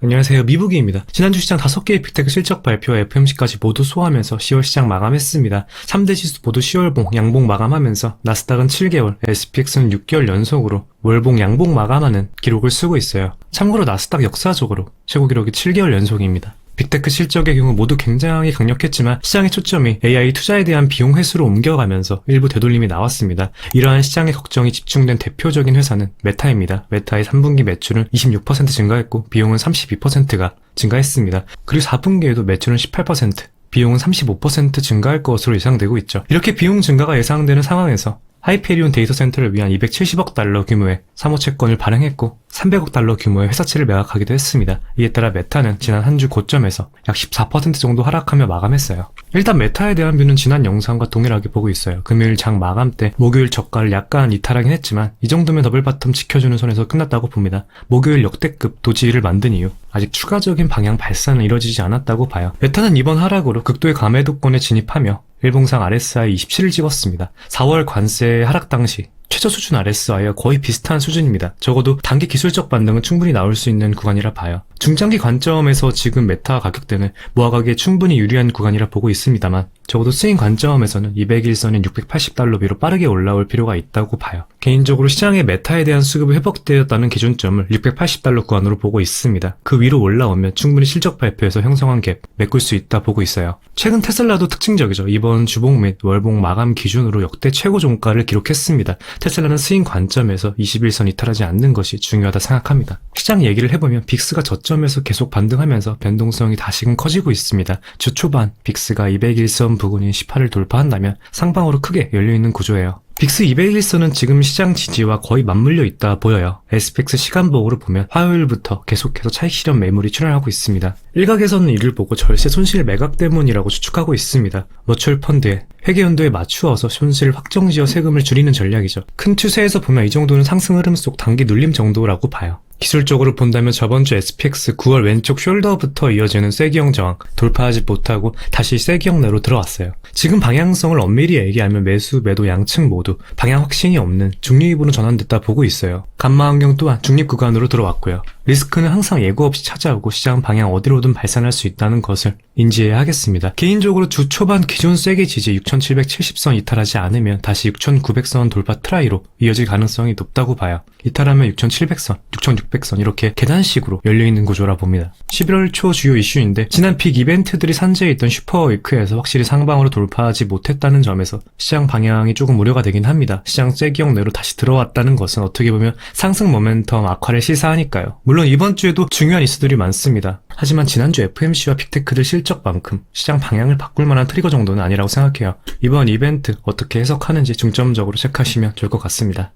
안녕하세요. 미부기입니다. 지난주 시장 5개의 빅테크 실적 발표와 FOMC까지 모두 소화하면서 10월 시장 마감했습니다. 3대 지수 모두 10월봉, 양봉 마감하면서 나스닥은 7개월, SPX는 6개월 연속으로 월봉, 양봉 마감하는 기록을 쓰고 있어요. 참고로 나스닥 역사적으로 최고 기록이 7개월 연속입니다. 빅테크 실적의 경우 모두 굉장히 강력했지만 시장의 초점이 AI 투자에 대한 비용 회수로 옮겨가면서 일부 되돌림이 나왔습니다. 이러한 시장의 걱정이 집중된 대표적인 회사는 메타입니다. 메타의 3분기 매출은 26% 증가했고 비용은 32%가 증가했습니다. 그리고 4분기에도 매출은 18%, 비용은 35% 증가할 것으로 예상되고 있죠. 이렇게 비용 증가가 예상되는 상황에서 하이페리온 데이터 센터를 위한 270억 달러 규모의 사모채권을 발행했고 300억 달러 규모의 회사채를 매각하기도 했습니다. 이에 따라 메타는 지난 한 주 고점에서 약 14% 정도 하락하며 마감했어요. 일단 메타에 대한 뷰는 지난 영상과 동일하게 보고 있어요. 금요일 장 마감 때 목요일 저가를 약간 이탈하긴 했지만 이 정도면 더블 바텀 지켜주는 선에서 끝났다고 봅니다. 목요일 역대급 도지를 만든 이유, 아직 추가적인 방향 발산은 이뤄지지 않았다고 봐요. 메타는 이번 하락으로 극도의 과매도권에 진입하며 일봉상 RSI 27을 찍었습니다. 4월 관세 하락 당시 최저 수준 RSI와 거의 비슷한 수준입니다. 적어도 단기 기술적 반등은 충분히 나올 수 있는 구간이라 봐요. 중장기 관점에서 지금 메타 가격대는 모아가기에 충분히 유리한 구간이라 보고 있습니다만 적어도 스윙 관점에서는 200일선인 680달러 위로 빠르게 올라올 필요가 있다고 봐요. 개인적으로 시장의 메타에 대한 수급이 회복되었다는 기준점을 680달러 구간으로 보고 있습니다. 그 위로 올라오면 충분히 실적 발표에서 형성한 갭 메꿀 수 있다 보고 있어요. 최근 테슬라도 특징적이죠. 이번 주봉 및 월봉 마감 기준으로 역대 최고 종가를 기록했습니다. 테슬라는 스윙 관점에서 21선 이탈하지 않는 것이 중요하다 생각합니다. 시장 얘기를 해보면 빅스가 저점에서 계속 반등하면서 변동성이 다시금 커지고 있습니다. 주 초반 빅스가 200일선 부근인 18을 돌파한다면 상방으로 크게 열려있는 구조예요. 빅스 200일선은 지금 시장 지지와 거의 맞물려 있다 보여요. SPX 시간봉으로 보면 화요일부터 계속해서 차익 실현 매물이 출현하고 있습니다. 일각에서는 이를 보고 절세 손실 매각 때문이라고 추측하고 있습니다. 머추얼 펀드의 회계 연도에 맞추어서 손실을 확정지어 세금을 줄이는 전략이죠. 큰 추세에서 보면 이 정도는 상승 흐름 속 단기 눌림 정도라고 봐요. 기술적으로 본다면 저번주 SPX 9월 왼쪽 숄더부터 이어지는 쐐기형 저항 돌파하지 못하고 다시 쐐기형 내로 들어왔어요. 지금 방향성을 엄밀히 얘기하면 매수, 매도 양측 모두 방향 확신이 없는 중립으로 전환됐다 보고 있어요. 감마 환경 또한 중립 구간으로 들어왔고요. 리스크는 항상 예고 없이 찾아오고 시장 방향 어디로든 발산할 수 있다는 것을 인지해야 하겠습니다. 개인적으로 주 초반 기존 쐐기 지지 6770선 이탈하지 않으면 다시 6900선 돌파 트라이로 이어질 가능성이 높다고 봐요. 이탈하면 6700선, 6600선 이렇게 계단식으로 열려있는 구조라 봅니다. 11월 초 주요 이슈인데 지난 빅 이벤트들이 산재해 있던 슈퍼위크에서 확실히 상방으로 돌파하지 못했다는 점에서 시장 방향이 조금 우려가 되긴 합니다. 시장 쐐기형 내로 다시 들어왔다는 것은 어떻게 보면 상승 모멘텀 악화를 시사하니까요. 물론 이번 주에도 중요한 이슈들이 많습니다. 하지만 지난주 FOMC와 빅테크들 실적만큼 시장 방향을 바꿀 만한 트리거 정도는 아니라고 생각해요. 이번 이벤트 어떻게 해석하는지 중점적으로 체크하시면 좋을 것 같습니다.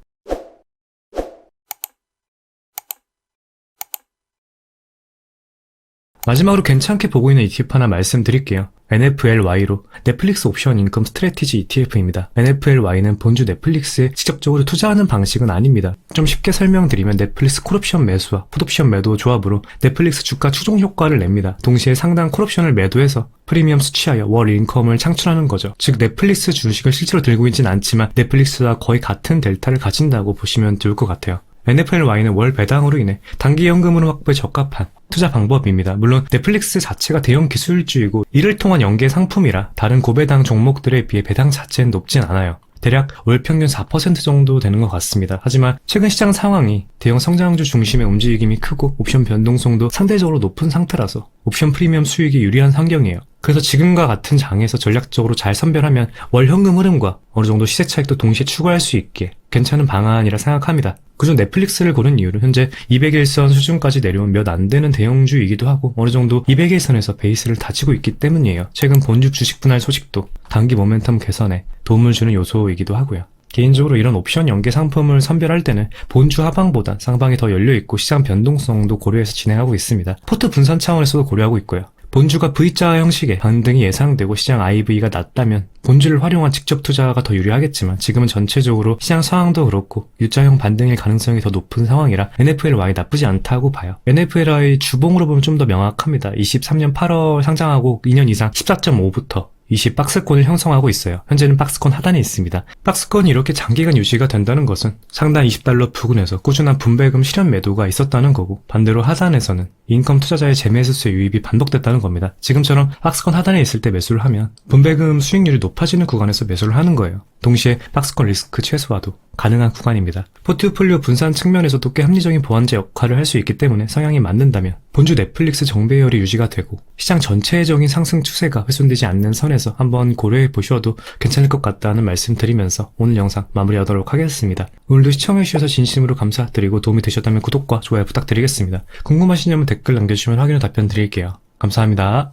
마지막으로 괜찮게 보고 있는 ETF 하나 말씀드릴게요. NFLY로 넷플릭스 옵션 인컴 스트래티지 ETF입니다. NFLY는 본주 넷플릭스에 직접적으로 투자하는 방식은 아닙니다. 좀 쉽게 설명드리면 넷플릭스 콜옵션 매수와 풋옵션 매도 조합으로 넷플릭스 주가 추종 효과를 냅니다. 동시에 상당 콜옵션을 매도해서 프리미엄 수취하여 월 인컴을 창출하는 거죠. 즉 넷플릭스 주식을 실제로 들고 있진 않지만 넷플릭스와 거의 같은 델타를 가진다고 보시면 좋을 것 같아요. NFLY는 월 배당으로 인해 단기 현금으로 확보에 적합한 투자 방법입니다. 물론 넷플릭스 자체가 대형 기술주이고 이를 통한 연계 상품이라 다른 고배당 종목들에 비해 배당 자체는 높진 않아요. 대략 월 평균 4% 정도 되는 것 같습니다. 하지만 최근 시장 상황이 대형 성장주 중심의 움직임이 크고 옵션 변동성도 상대적으로 높은 상태라서 옵션 프리미엄 수익이 유리한 환경이에요. 그래서 지금과 같은 장에서 전략적으로 잘 선별하면 월 현금 흐름과 어느 정도 시세 차익도 동시에 추구할 수 있게 괜찮은 방안이라 생각합니다. 그중 넷플릭스를 고른 이유는 현재 200일선 수준까지 내려온 몇 안 되는 대형주이기도 하고 어느 정도 200일선에서 베이스를 다지고 있기 때문이에요. 최근 본주 주식 분할 소식도 단기 모멘텀 개선에 도움을 주는 요소이기도 하고요. 개인적으로 이런 옵션 연계 상품을 선별할 때는 본주 하방보단 상방이 더 열려있고 시장 변동성도 고려해서 진행하고 있습니다. 포트 분산 차원에서도 고려하고 있고요. 본주가 V자 형식의 반등이 예상되고 시장 IV가 낮다면 본주를 활용한 직접 투자가 더 유리하겠지만 지금은 전체적으로 시장 상황도 그렇고 U자형 반등일 가능성이 더 높은 상황이라 NFLY 나쁘지 않다고 봐요. NFLY 주봉으로 보면 좀 더 명확합니다. 23년 8월 상장하고 2년 이상 14.5부터 20 박스권을 형성하고 있어요. 현재는 박스권 하단에 있습니다. 박스권이 이렇게 장기간 유지가 된다는 것은 상단 20달러 부근에서 꾸준한 분배금 실현 매도가 있었다는 거고, 반대로 하단에서는 인컴 투자자의 재매수수의 유입이 반복됐다는 겁니다. 지금처럼 박스권 하단에 있을 때 매수를 하면 분배금 수익률이 높아지는 구간에서 매수를 하는 거예요. 동시에 박스권 리스크 최소화도 가능한 구간입니다. 포트폴리오 분산 측면에서도 꽤 합리적인 보완제 역할을 할 수 있기 때문에 성향이 맞는다면 본주 넷플릭스 정배열이 유지가 되고 시장 전체적인 상승 추세가 훼손되지 않는 선에서 한번 고려해 보셔도 괜찮을 것 같다는 말씀 드리면서 오늘 영상 마무리하도록 하겠습니다. 오늘도 시청해주셔서 진심으로 감사드리고 도움이 되셨다면 구독과 좋아요 부탁드리겠습니다. 궁금하신 점은 댓글 남겨주시면 확인 후 답변 드릴게요. 감사합니다.